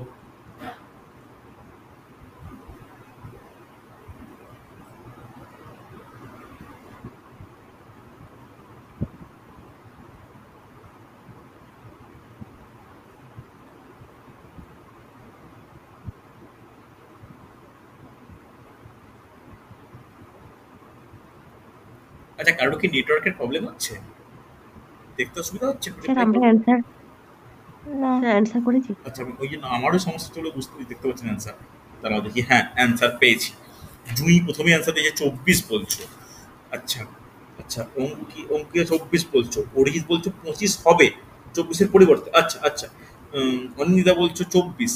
[SPEAKER 1] আচ্ছা, কারো কি নেটওয়ার্কের প্রবলেম হচ্ছে? দেখতে অসুবিধা হচ্ছে?
[SPEAKER 5] স্যার আমরা অ্যান্সার স্যার অ্যান্সার করেছি।
[SPEAKER 1] আচ্ছা, আমি ওই জন্য আমারও সমস্যা চলে বুঝতে দেখতে পাচ্ছেন অ্যান্সার। তারাও দেখি, হ্যাঁ অ্যান্সার পেয়েছি। জুঁই প্রথমে অ্যান্সার দিয়েছে 24 বলছো। আচ্ছা আচ্ছা, অঙ্কিয়া 24 বলছো, অরিজিৎ বলছো 25 হবে 24-এর পরিবর্তে। আচ্ছা আচ্ছা, অনিন্দিতা বলছো 24,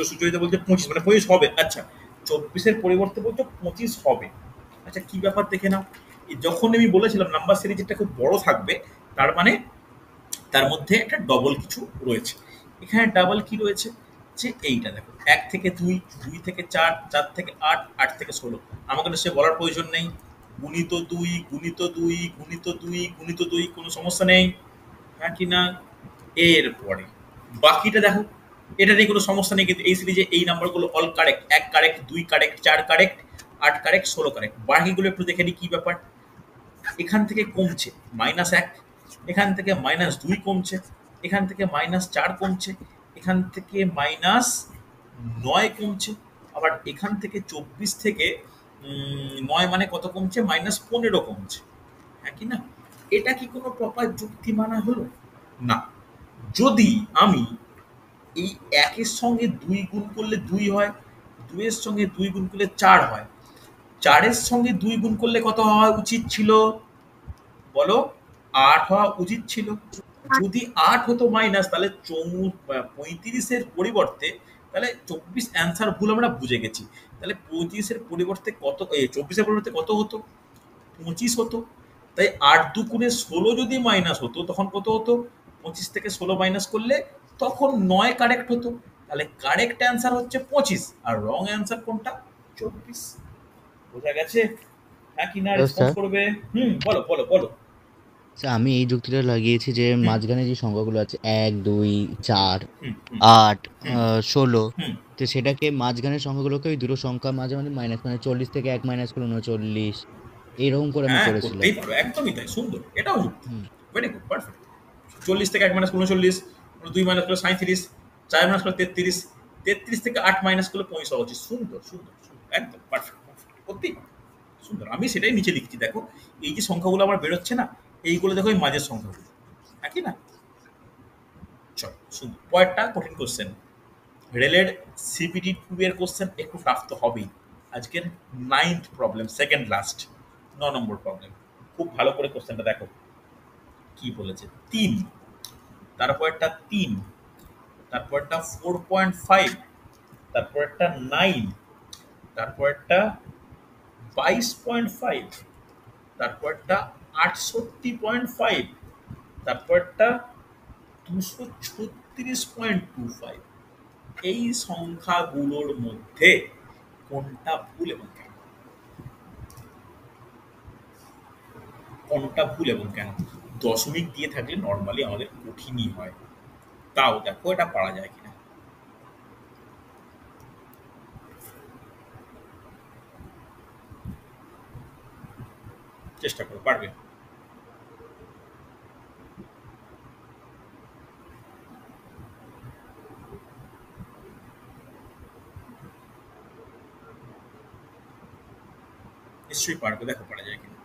[SPEAKER 1] সুচরিতা বলছে 25, মানে 25 হবে। আচ্ছা, 24-এর পরিবর্তে বলছো 25 হবে। আচ্ছা, কি ব্যাপার দেখে নাও। যখন আমি বলেছিলাম নাম্বার সিরিজ একটা খুব বড় থাকবে, তার মানে তার মধ্যে একটা ডবল কিছু রয়েছে। এখানে ডাবল কি রয়েছে? যে এইটা দেখো, 1 থেকে 2, 2 থেকে 4, 4 থেকে 8, 8 থেকে 16। আমাকে সে বলার প্রয়োজন নেই। গুণিত 2, গুণিত 2, গুণিত 2, গুণিত 2, কোনো সমস্যা নেই, হ্যাঁ কি না? এরপরে বাকিটা দেখো, এটা নিয়ে কোনো সমস্যা নেই, কিন্তু এই সিরিজে এই নাম্বারগুলো all correct. 1 correct, 2 correct, 4 correct, 8 correct, 16 correct. বাকিগুলো একটু দেখে নিই কি ব্যাপার। এখান থেকে কমছে -1, এখান থেকে -2 কমছে, এখান থেকে -4 কমছে, এখান থেকে -9 কমছে, আবার এখান থেকে 24 থেকে 9 মানে কত কমছে? -15 কমছে, হ্যাঁ কি না? এটা কি কোনো প্রপার যুক্তি মানা হলো? না। যদি আমি এই 1-এর সঙ্গে 2 গুণ করলে 2 হয়, 2-এর সঙ্গে 2 গুণ করলে 4 হয়, 4-এর সঙ্গে 2 গুণ করলে কত হওয়া উচিত ছিল? বলো, 8 হওয়া উচিত ছিল। যদি 8 হতো মাইনাস, তাহলে 35-এর পরিবর্তে, তাহলে 24 অ্যান্সার ভুল আমরা বুঝে গেছি। তাহলে 35-এর পরিবর্তে কত, 24-এর পরিবর্তে কত হতো? 25 হতো। তাই 8 দুগুণে 16 যদি মাইনাস হতো, তখন কত হতো? 25 থেকে 16 মাইনাস করলে তখন 9 কারেক্ট হতো। তাহলে কারেক্ট অ্যান্সার হচ্ছে 25, আর রং অ্যান্সার কোনটা? 24। বোঝা গেছে? হ্যাঁ কি না?
[SPEAKER 7] Hello
[SPEAKER 1] response
[SPEAKER 7] sir.
[SPEAKER 1] করবে। বলো বলো বলো।
[SPEAKER 7] স্যার আমি এই যুক্তিটা লাগিয়েছি যে
[SPEAKER 1] হুম
[SPEAKER 7] মাঝখানে যে সংখ্যাগুলো আছে 1, 2, 4,
[SPEAKER 1] হুম হুম
[SPEAKER 7] 8,
[SPEAKER 1] হুম
[SPEAKER 7] 16,
[SPEAKER 1] হুম
[SPEAKER 7] তো সেটাকে মাঝখানের সংখ্যাগুলোকে ওই দুটো সংখ্যা মাঝে মাঝে মাইনাস, মানে 40 থেকে 1 মাইনাস করে 39, এইরকম করে আমি
[SPEAKER 1] হ্যাঁ,
[SPEAKER 7] করেছিলাম।
[SPEAKER 1] করতেই পারো, একদমই তাই, সুন্দর, এটাও যুক্তি।
[SPEAKER 7] হুম।
[SPEAKER 1] Very good, perfect. 40 থেকে 1 মাইনাস 39, 2 মাইনাস করলে 37, 4 মাইনাস করলে 33, 33 থেকে 8 মাইনাস করলে 25 হওয়া উচিত। সুন্দর সুন্দর সুন্দর, একদম পারফেক্ট পারফেক্ট, করতেই পারো। সুন্দর, আমি সেটাই নিচে লিখছি। দেখো, এই যে সংখ্যাগুলো আমার বেরোচ্ছে না, এইগুলো দেখো এই মাঝের সংখ্যাগুলো, একই না? চল, সুন্দর। পরেরটা কঠিন কোশ্চেন। রেলের সিবিডি 2 এর কোশ্চেন একটু টাফ তো হবেই। আজকের 9th প্রবলেম, সেকেন্ড লাস্ট, 9 নম্বর প্রবলেম। খুব ভালো করে কোশ্চেনটা দেখো কি বলেছে। 3, তারপরটা 3, তারপরটা 4.5, তারপরটা 9, তারপরটা 22.5, তারপরটা 68.5, তারপরটা 236.25। এই সংখ্যাগুলোর মধ্যে কোনটা ভুল এবং কেন? কোনটা ভুল এবং কেন? দশমিক দিয়ে থাকলে নর্মালি আমাদের কঠিনই হয়, তাও দেখো এটা পারা যায় কিনা। চেষ্টা করো, পারবে। নিশ্চয়ই পারবে, দেখো পারা যায় কিনা।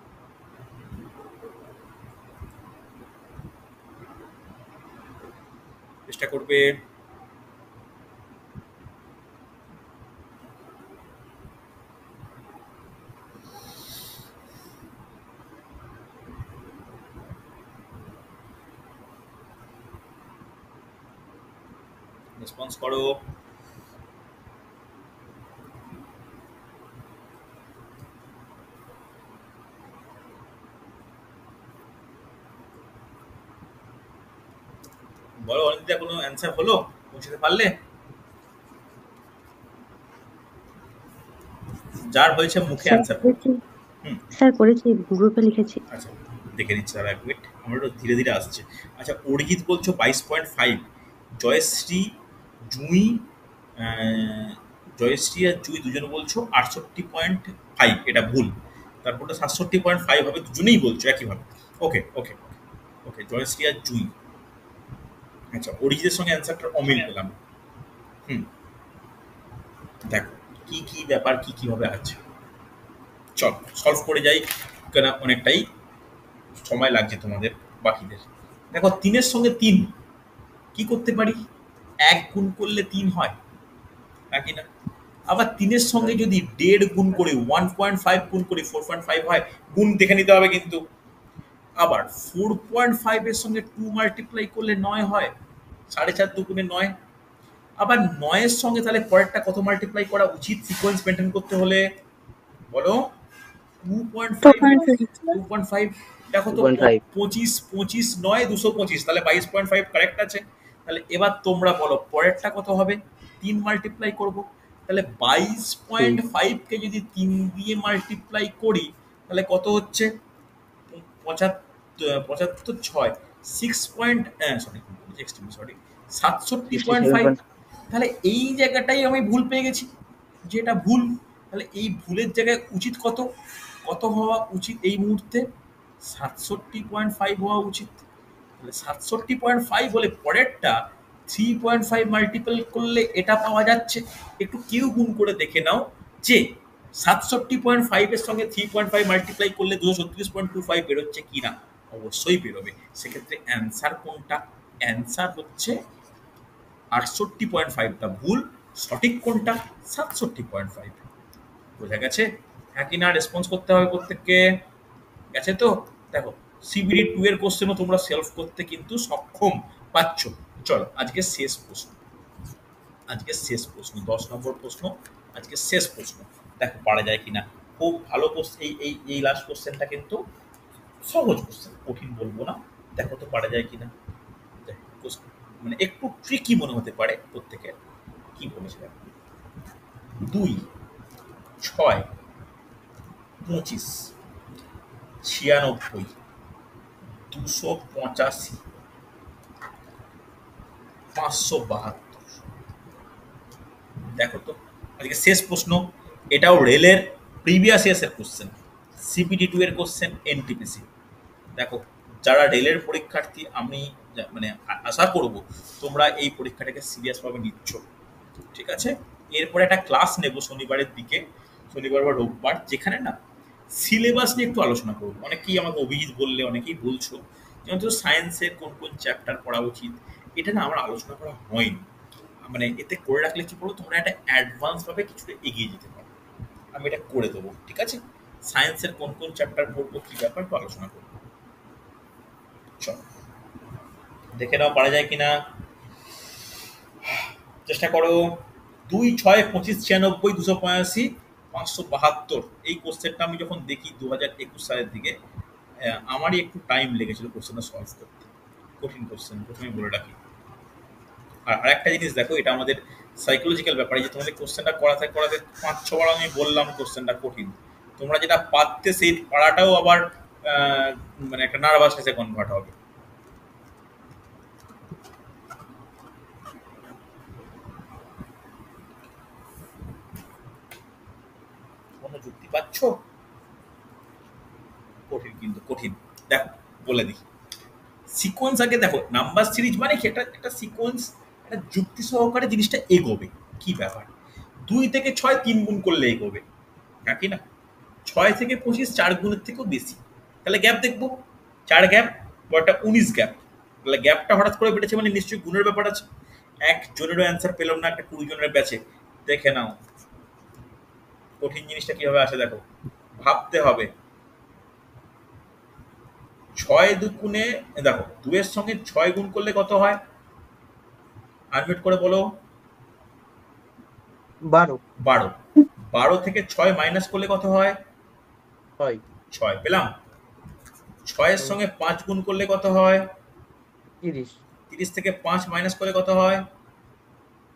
[SPEAKER 1] চেষ্টা করবে। রেসপন্স করো। বলো অনিন্দিতা, কোনো অ্যান্সার হলো? পৌঁছতে পারলে? যার হয়েছে মুখে
[SPEAKER 5] স্যার
[SPEAKER 1] অ্যান্সার।
[SPEAKER 5] করেছি,
[SPEAKER 1] হুম,
[SPEAKER 5] স্যার করেছি, গ্রুপে লিখেছি।
[SPEAKER 1] আচ্ছা দেখে নিচ্ছি দাঁড়া এক মিনিট, আমার একটু ধীরে ধীরে আসছে। আচ্ছা অরিজিৎ বলছো 22.5, জয়শ্রী, জুঁই, জয়শ্রী আর জুঁই দুজন বলছো 68.5, এটা ভুল। তারপরটা 67.5 হবে, দুজনেই বলছো একইভাবে। ওকে ওকে ওকে, জয়শ্রী আর জুঁই। আচ্ছা অরিজিতের সঙ্গে অ্যান্সারটা অমিল পেলাম। হুম, দেখো কি কি ব্যাপার, কি কিভাবে আছে। চল সলভ করে যাই, কেন অনেকটাই সময় লাগছে তোমাদের বাকিদের। দেখো 3-এর সঙ্গে 3 কি করতে পারি? 1 গুণ করলে 3 হয় নাকি না? আবার 3-এর সঙ্গে যদি 1.5 গুণ করি, 1.5 গুণ করি 4.5 হয়। গুণ দেখে নিতে হবে কিন্তু। আবার 4.5 এর সঙ্গে 2 মাল্টিপ্লাই করলে 9 হয়, 4.5 দুগুণে 9। আবার 9-এর সঙ্গে তাহলে পরেরটা কত মাল্টিপ্লাই করা উচিত সিকোয়েন্স মেনটেন করতে হলে? বলো। 2.5। 2.5 দেখো তো,
[SPEAKER 4] 2.5
[SPEAKER 1] 25 25 9 225, তাহলে 22.5 কারেক্ট আছে। তাহলে এবার তোমরা বলো পরেরটা কত হবে? 3 মাল্টিপ্লাই করব, তাহলে 22.5 কে যদি 3 দিয়ে মাল্টিপ্লাই করি তাহলে কত হচ্ছে? 75 6 সরি 67.5। তাহলে এই জায়গাটাই আমি ভুল পেয়ে গেছি, যে এটা ভুল। তাহলে এই ভুলের জায়গায় উচিত কত? কত হওয়া উচিত এই মুহূর্তে? 67.5 হওয়া উচিত। তাহলে 67.5 বলে পরেরটা 3.5 মাল্টিপল করলে এটা পাওয়া যাচ্ছে। একটু কেউ গুণ করে দেখে নাও যে 67.5 এর সঙ্গে 3.5 মাল্টিপ্লাই করলে 236.25 বেরোচ্ছে কি না। অবশ্যই বেরোবে। সেক্ষেত্রে অ্যান্সার কোনটা? অ্যান্সার হচ্ছে 68.5টা ভুল, সঠিক কোনটা? 67.5। বোঝা গেছে? হ্যাঁ কি না? রেসপন্স করতে হবে প্রত্যেককে। গেছে তো? দেখো সিবিডি 2 এর কোশ্চেনও তোমরা সলভ করতে কিন্তু সক্ষম পাচ্ছ। চলো আজকে শেষ প্রশ্ন, আজকে শেষ প্রশ্ন 10 নম্বর প্রশ্ন, আজকে শেষ প্রশ্ন। দেখো পারা যায় কিনা। খুব ভালো কোশ্চেন, এই লাস্ট কোশ্চেনটা কিন্তু সহজ কোশ্চেন, কঠিন বলবো না। দেখো তো পারা যায় কিনা। দেখো, মানে একটু ট্রিকি মনে হতে পারে প্রত্যেকের। কি বলেছে দেখো, 2 6 25 96 285 572। দেখো তো আজকে শেষ প্রশ্ন। এটাও রেলের প্রিভিয়াস ইয়ার্সের কোশ্চেন, সিপিটি 2 এর কোশ্চেন, এনটিপিসি। দেখো যারা রেলের পরীক্ষার্থী, আমি মানে আশা করব তোমরা এই পরীক্ষাটাকে সিরিয়াসভাবে নিচ্ছ, ঠিক আছে? এরপরে একটা ক্লাস নেব শনিবারের দিকে, শনিবার বা রোববার, যেখানে না সিলেবাস নিয়ে একটু আলোচনা করবো। অনেকেই আমাকে অভিজিৎ বললে, অনেকেই বলছো যেমন তো সায়েন্সের কোন কোন চ্যাপ্টার পড়া উচিত, এটা না আমার আলোচনা করা হয়নি। মানে এতে করে রাখলে কি বলো, তোমরা একটা অ্যাডভান্সভাবে কিছুটা এগিয়ে যেতে পারো। আমি এটা করে দেবো, ঠিক আছে? সায়েন্সের কোন কোন চ্যাপ্টার পড়বো, কী ব্যাপার একটু আলোচনা করবো। চলো দেখে নাও পারা যায় কিনা, চেষ্টা করো। 2 6 25 96 285 572। এই কোশ্চেনটা আমি যখন দেখি 2021 সালের দিকে, আমারই একটু টাইম লেগেছিল কোশ্চেনটা সলভ করতে। কঠিন কোশ্চেন, প্রথমে বলে রাখি। আর আরেকটা জিনিস দেখো, এটা আমাদের সাইকোলজিক্যাল ব্যাপারে, যে তোমাদের কোশ্চেনটা করাতে করাতে 5-6 বার আমি বললাম কোশ্চেনটা কঠিন, তোমরা যেটা পারতে সেই পারাটাও আবার মানে একটা নার্ভাসনেসে কনভার্ট হবে। কোনো যুক্তি পাচ্ছ? কঠিন, কিন্তু কঠিন। দেখো বলে দিই, সিকোয়েন্স আগে দেখো, নাম্বার সিরিজ মানে কি, একটা সিকোয়েন্স, একটা যুক্তি সহকারে জিনিসটা এগোবে। কি ব্যাপার, 2 থেকে 6 3 গুণ করলে এগোবে, নাকি না? 6 থেকে 25 4 গুণের থেকেও বেশি, তাহলে গ্যাপ দেখবো 4 গ্যাপ একটা 19 গ্যাপ, তাহলে গ্যাপটা হঠাৎ করে বেড়েছে মানে নিশ্চয়ই গুণের ব্যাপার আছে। একজনেরও অ্যান্সার পেলাম না, একটা 20 জনের ব্যাচে। দেখে নাও কঠিন জিনিসটা কিভাবে আসে, দেখো ভাবতে হবে। 6 দুগুণে দেখো 2 এর সঙ্গে 6 গুণ করলে কত হয়, আনমিউট করে বলো।
[SPEAKER 4] 12
[SPEAKER 1] 12। 12 থেকে 6 মাইনাস করলে কত হয়,
[SPEAKER 4] 6
[SPEAKER 1] 6 পেলাম। 6 এর সঙ্গে 5 গুণ করলে কত হয়,
[SPEAKER 4] 30
[SPEAKER 1] 30 থেকে 5 মাইনাস করলে কত হয়,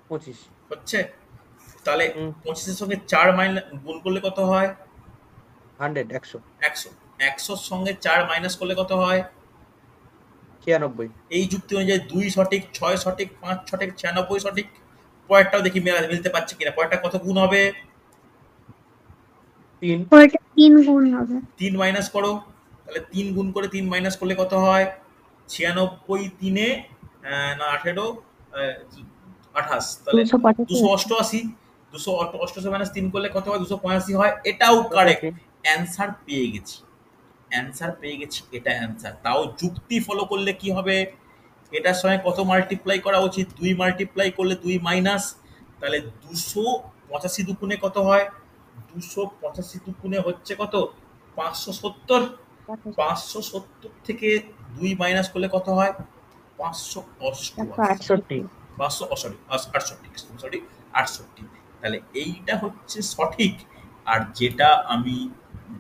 [SPEAKER 4] 25
[SPEAKER 1] হচ্ছে। তাহলে
[SPEAKER 4] হুম।
[SPEAKER 1] 25 এর সঙ্গে 4 মাইনাস গুণ করলে কত হয়,
[SPEAKER 4] 100 100
[SPEAKER 1] 100। 100 সঙ্গে 4 মাইনাস করলে কত হয়,
[SPEAKER 4] 96
[SPEAKER 1] এই যুক্তি অনুযায়ী 2 সঠিক, 6 সঠিক, 5 সঠিক, 96 সঠিক। পরেরটাও দেখি মিলতে পারছে কিনা। পরেরটা কত গুণ হবে,
[SPEAKER 4] 3
[SPEAKER 2] ওইটা 3 গুণ হবে।
[SPEAKER 1] 3 মাইনাস করো, তাহলে 3 গুণ করে 3 মাইনাস করলে কত হয়, 96 3 না 18 28, তাহলে 288। 288 মাইনাস 3 করলে কত হয়, 285 হয়। এটাও কারেক্ট, অ্যান্সার পেয়ে গেছি, অ্যান্সার পেয়ে গেছি, এটা অ্যান্সার। তাও যুক্তি ফলো করলে কি হবে, এটার সঙ্গে কত মাল্টিপ্লাই করা উচিত, 2 মাল্টিপ্লাই করলে 2 মাইনাস, তাহলে 285 দুগুণে কত হয়, 285 দুগুণে হচ্ছে কত, 570। 570 থেকে 2 মাইনাস করলে কত হয়, 568। 68, তাহলে এইটা হচ্ছে সঠিক। আর যেটা আমি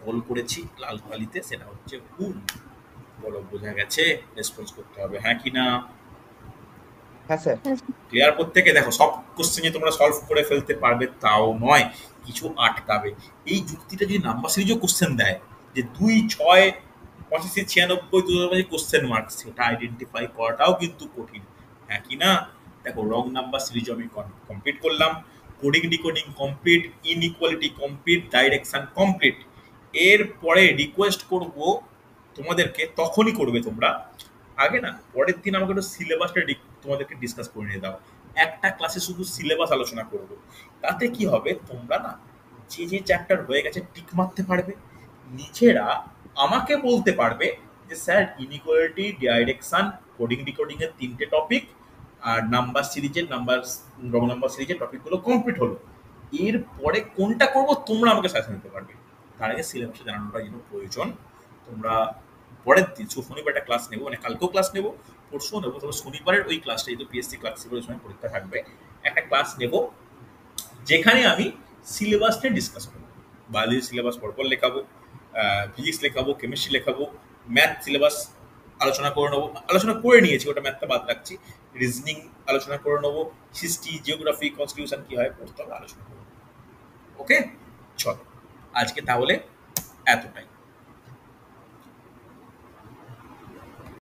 [SPEAKER 1] গোল করেছি লাল কালিতে সেটা হচ্ছে ভুল। বলো বোঝা গেছে, রেসপন্স করতে হবে হ্যাঁ কি না।
[SPEAKER 4] হ্যাঁ স্যার
[SPEAKER 1] ক্লিয়ার? প্রত্যেকে দেখো সব কোশ্চেনে তোমরা সলভ করে ফেলতে পারবে তাও নয়, কিছু আটকাবে। এই যুক্তিটা যদি নাম্বার সিরিজও কোশ্চেন দেয় যে 2 6 85 96 2 কোশ্চেন মার্ক, সেটা আইডেন্টিফাই করাটাও কিন্তু কঠিন হ্যাঁ কি না। দেখো রং নাম্বার সিরিজ আমি কমপ্লিট করলাম, coding decoding complete, inequality complete, direction complete. এরপরে রিকোয়েস্ট করব তোমাদেরকে, তখনই করবে তোমরা, আগে না পরের দিন আমাকে একটু সিলেবাসটা তোমাদেরকে ডিসকাস করে নিয়ে দাও। একটা ক্লাসে শুধু সিলেবাস আলোচনা করব, তাতে কি হবে তোমরা না যে যে চ্যাপ্টার হয়ে গেছে টিক মারতে পারবে, নিজেরা আমাকে বলতে পারবে যে sir inequality, direction, coding decoding এর 3টে টপিক আর নাম্বার সিরিজের রং নাম্বার সিরিজের টপিকগুলো কমপ্লিট হলো, এরপরে কোনটা করব তোমরা আমাকে সাজেশন দিতে পারবে। তার আগে সিলেবাসে জানানোটা যেন প্রয়োজন। তোমরা পরের দিন শনিবার একটা ক্লাস নেবো, মানে কালকেও ক্লাস নেবো, পরশুও নেবো, তবে শনিবারের ওই ক্লাসটা যেহেতু পিএসসি ক্লাস সময় পরীক্ষা থাকবে, একটা ক্লাস নেব যেখানে আমি সিলেবাস নিয়ে ডিসকাস করবো। বায়োলজি সিলেবাস পরপর লেখাবো, ফিজিক্স লেখাবো, কেমিস্ট্রি লেখাবো, ম্যাথ সিলেবাস আলোচনা করে নেবো, আলোচনা করে নিয়েছি ওটা ম্যাথটা বাদ রাখছি, রিজনিং আলোচনা করে নেবো, হিস্ট্রি, জিওগ্রাফি, কনস্টিটিউশন কী হয় পড়তে হবে আলোচনা করবো। ওকে চলো আজকে তাহলে এতটাই।